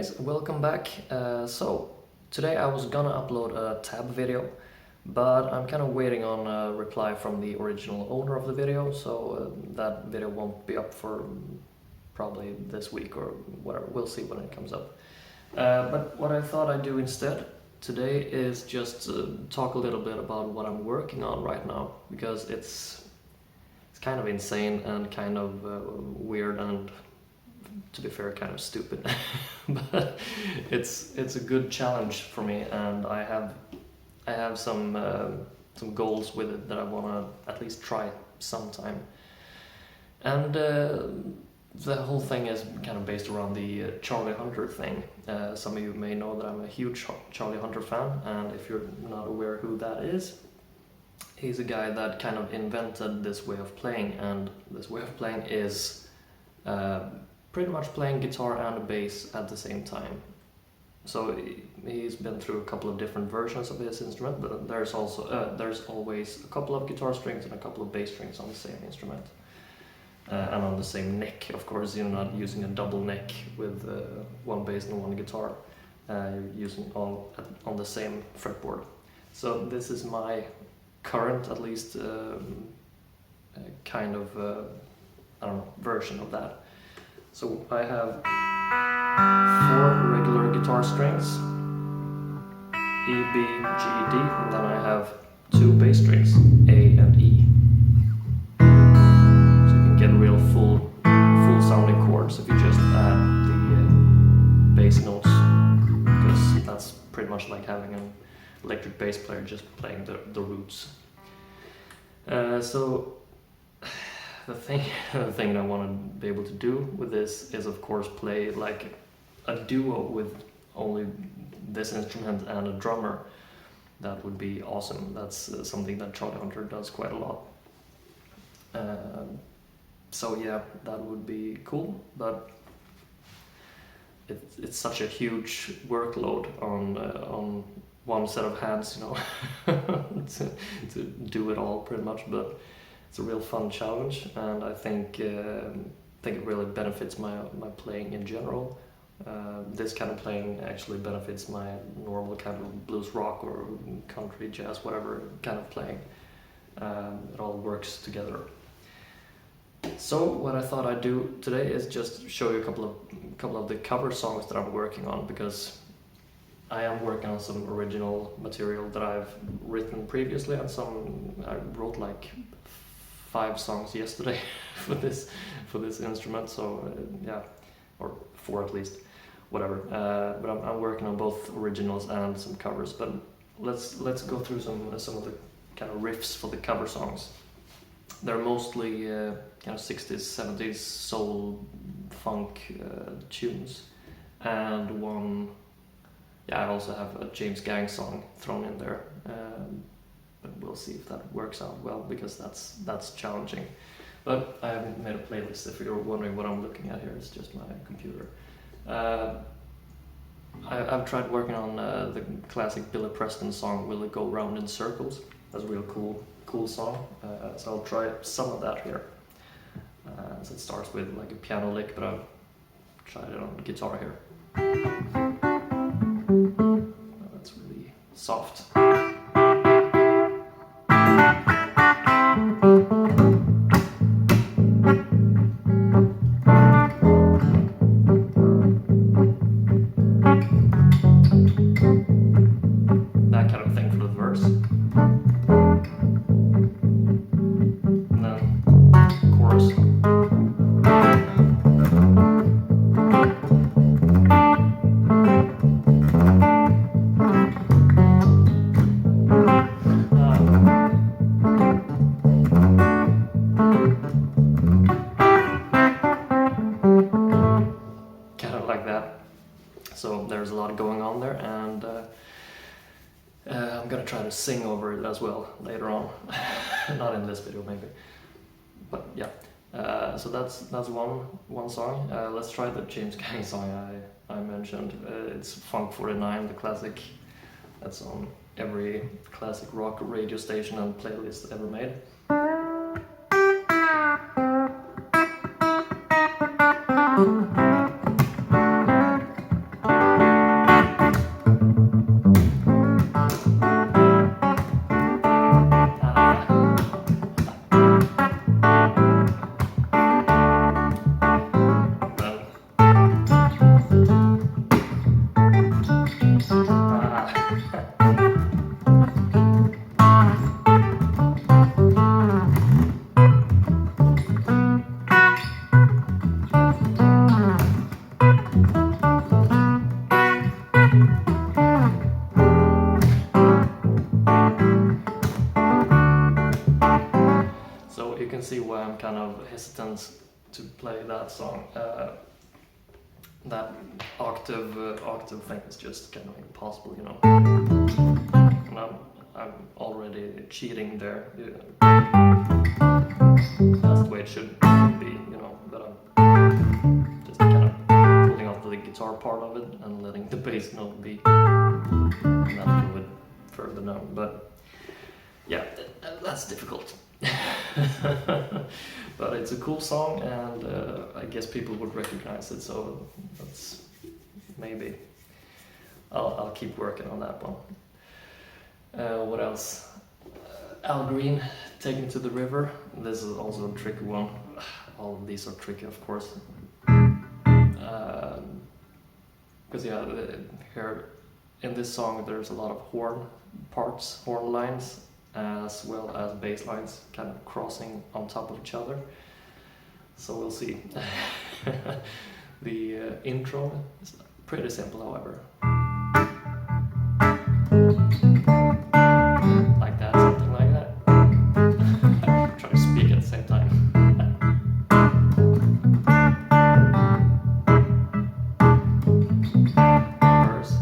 guys, welcome back. So today I was gonna upload a tab video, but I'm kind of waiting on a reply from the original owner of the video, so that video won't be up for probably this week or whatever. We'll see when it comes up. But what I thought I'd do instead today is just talk a little bit about what I'm working on right now, because it's kind of insane and kind of weird and, to be fair, kind of stupid. But it's a good challenge for me, and I have some goals with it that I want to at least try sometime. And the whole thing is kind of based around the Charlie Hunter thing. Some of you may know that I'm a huge Charlie Hunter fan, and if you're not aware who that is, he's a guy that kind of invented this way of playing, and this way of playing is pretty much playing guitar and bass at the same time. So he's been through a couple of different versions of his instrument, but there's always a couple of guitar strings and a couple of bass strings on the same instrument. And on the same neck, of course. You're not using a double neck with one bass and one guitar. You're using all on the same fretboard. So this is my current, at least, kind of, I don't know, version of that. So I have 4 regular guitar strings, E, B, G, D, and then I have 2 bass strings, A and E. So you can get real full sounding chords if you just add the bass notes, because that's pretty much like having an electric bass player just playing the roots. So the thing I want to be able to do with this is, of course, play like a duo with only this instrument and a drummer. That would be awesome. That's something that Charlie Hunter does quite a lot. So yeah, that would be cool, but it's such a huge workload on one set of hands, you know, to do it all pretty much. But it's a real fun challenge, and I think it really benefits my playing in general. This kind of playing actually benefits my normal kind of blues rock or country, jazz, whatever kind of playing. It all works together. So what I thought I'd do today is just show you a couple of the cover songs that I'm working on, because I am working on some original material that I've written previously, and I wrote like 5 songs yesterday for this instrument. So yeah, or 4 at least, whatever. But I'm working on both originals and some covers. But let's go through some of the kind of riffs for the cover songs. They're mostly kind of 60s, 70s soul, funk tunes, and one. Yeah, I also have a James Gang song thrown in there. But we'll see if that works out well, because that's challenging. But I haven't made a playlist. If you're wondering what I'm looking at here, it's just my computer. I've tried working on the classic Billy Preston song "Will It Go Round in Circles." That's a real cool song. So I'll try some of that here. So it starts with like a piano lick, but I've tried it on guitar here. That's really soft. That kind of thing for the verse. And then chorus. Kind of like that. So there's a lot going on there, and I'm gonna try to sing over it as well later on. Not in this video maybe, but yeah. So that's one song. Let's try the James Gang song I mentioned. It's Funk 49, the classic that's on every classic rock radio station and playlist ever made. So you can see why I'm kind of hesitant to play that song. That octave thing is just kind of impossible, you know. And I'm already cheating there. That's the way it should be, you know. But I'm just kind of pulling off the guitar part of it and letting the bass note be, and then move it further down. But yeah, that's difficult. But it's a cool song, and I guess people would recognize it, so that's maybe I'll keep working on that one. What else? Al Green, Take Me to the River. This is also a tricky one. All of these are tricky, of course. Because yeah, here in this song there's a lot of horn parts, horn lines, as well as bass lines kind of crossing on top of each other. So we'll see. The intro is pretty simple, however. Like that, something like that. Try to speak at the same time. Verse.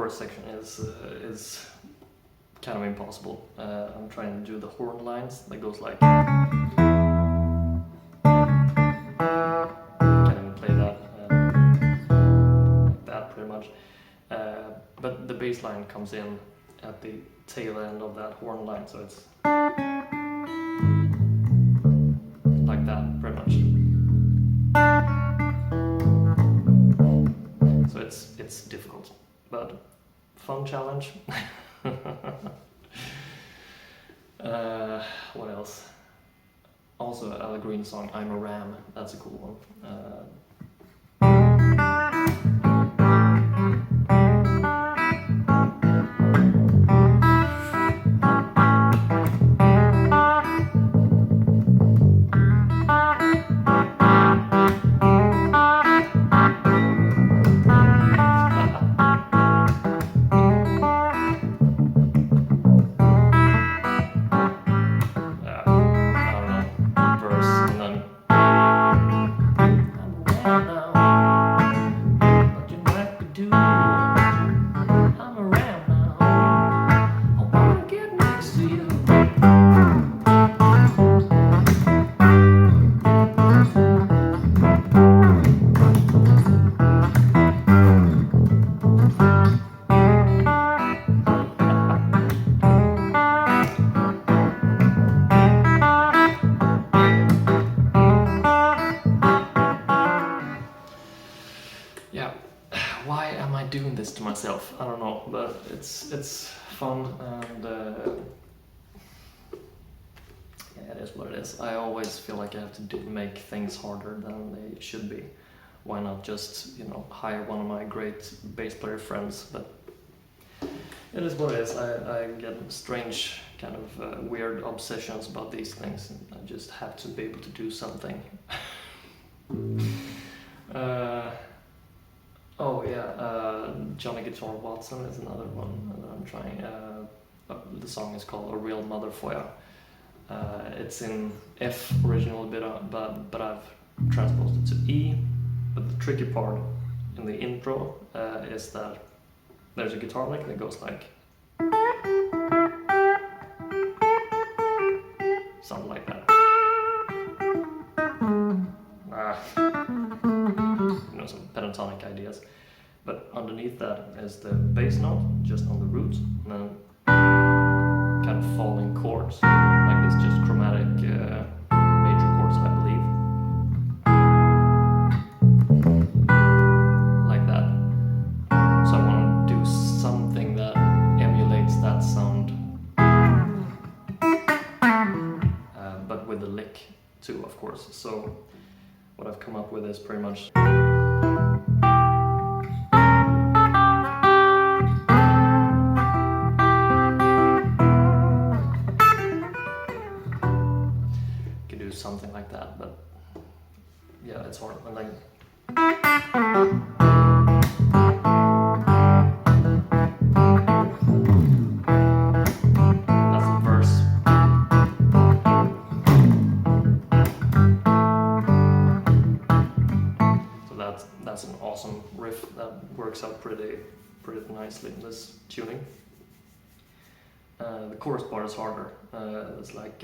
Section is kind of impossible. I'm trying to do the horn lines that goes like, can't even play that like that pretty much, but the bass line comes in at the tail end of that horn line, so it's like that pretty much. So it's difficult, but fun challenge. What else? Also Al Green song, I'm a Ram. That's a cool one. Yeah, why am I doing this to myself? I don't know, but it's fun, and yeah, it is what it is. I always feel like I have to make things harder than they should be. Why not just, you know, hire one of my great bass player friends? But it is what it is. I get strange kind of weird obsessions about these things, and I just have to be able to do something. Oh yeah, Johnny Guitar Watson is another one that I'm trying. The song is called A Real Mother for Ya. It's in F originally, but I've transposed it to E. But the tricky part in the intro is that there's a guitar lick that goes like something like that. You know, some pentatonic ideas. But underneath that is the bass note, just on the root, and then kind of falling chords, like this, just chromatic major chords, I believe. Like that. I've come up with is pretty much. Could do something like that, but yeah, it's hard. And then that's the verse. So that's an awesome riff that works out pretty nicely in this tuning. The chorus part is harder. It's like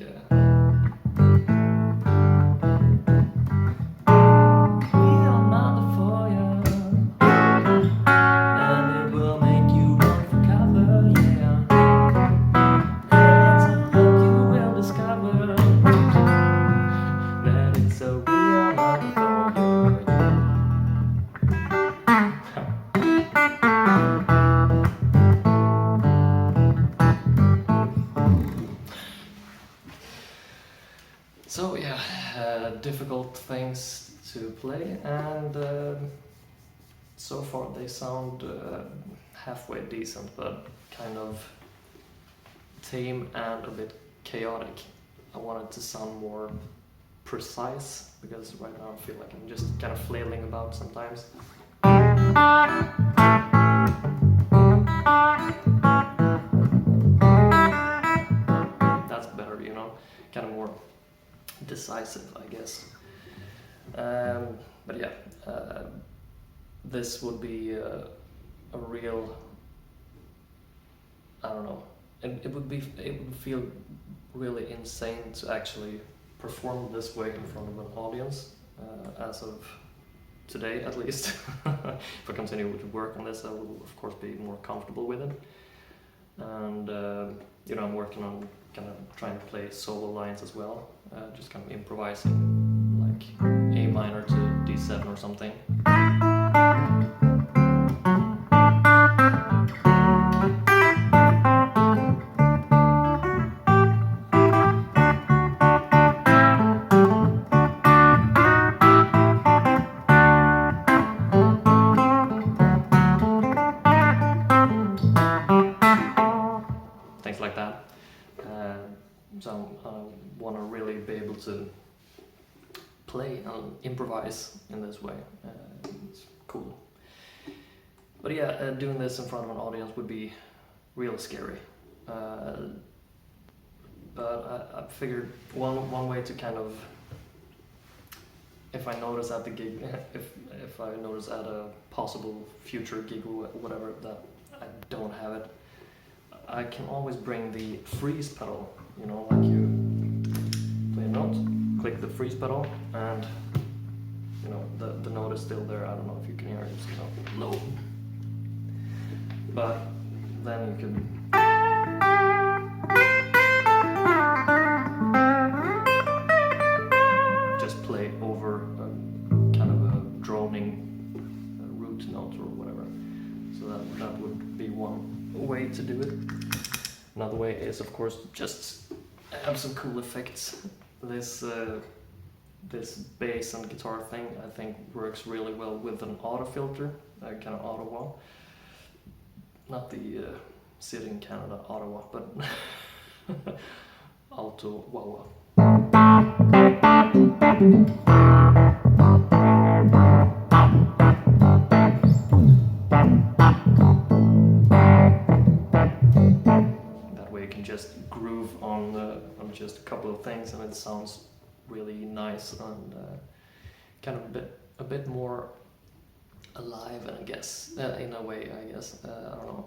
so yeah, difficult things to play, and so far they sound halfway decent, but kind of tame and a bit chaotic. I want it to sound more precise, because right now I feel like I'm just kind of flailing about sometimes. That's better, you know, kind of more decisive, I guess. But yeah, this would be a real, I don't know, it would feel really insane to actually perform this way in front of an audience, as of today at least. If I continue to work on this, I will of course be more comfortable with it. And you know, I'm working on kind of trying to play solo lines as well, just kind of improvising, like A minor to D7 or something. Things like that. So I want to really be able to play and improvise in this way. It's cool. But yeah, doing this in front of an audience would be real scary. But I figured one way to kind of, if I notice at the gig, if I notice at a possible future gig or whatever that I don't have it, I can always bring the freeze pedal, you know, like you play a note, click the freeze pedal, and you know, the note is still there. I don't know if you can hear it, it's kind of low. But then you can just play over a kind of a droning root note or whatever. So that would be one way to do it. Another way is, of course, just add some cool effects. This bass and guitar thing, I think, works really well with an auto filter, kind of Ottawa. Not the city in Canada, Ottawa, but Alto Wawa. That way you can just groove on just a couple of things, and it sounds really nice and kind of a bit more alive, I guess, in a way, I guess. I don't know.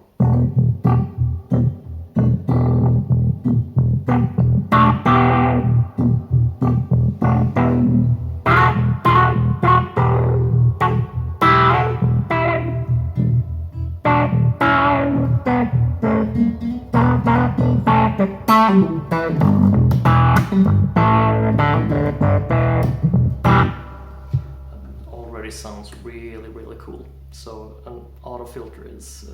Already sounds really cool. So an auto filter is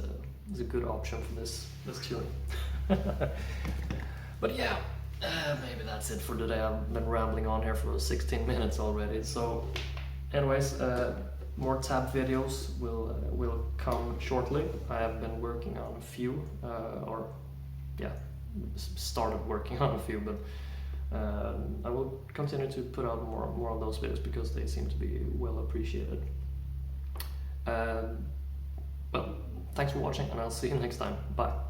a good option for this tune. But yeah, maybe that's it for today. I've been rambling on here for 16 minutes already. So anyways, more tab videos will come shortly. I have been working on a few, or yeah, started working on a few, but I will continue to put out more of those videos because they seem to be well appreciated. Well, thanks for watching, and I'll see you next time. Bye.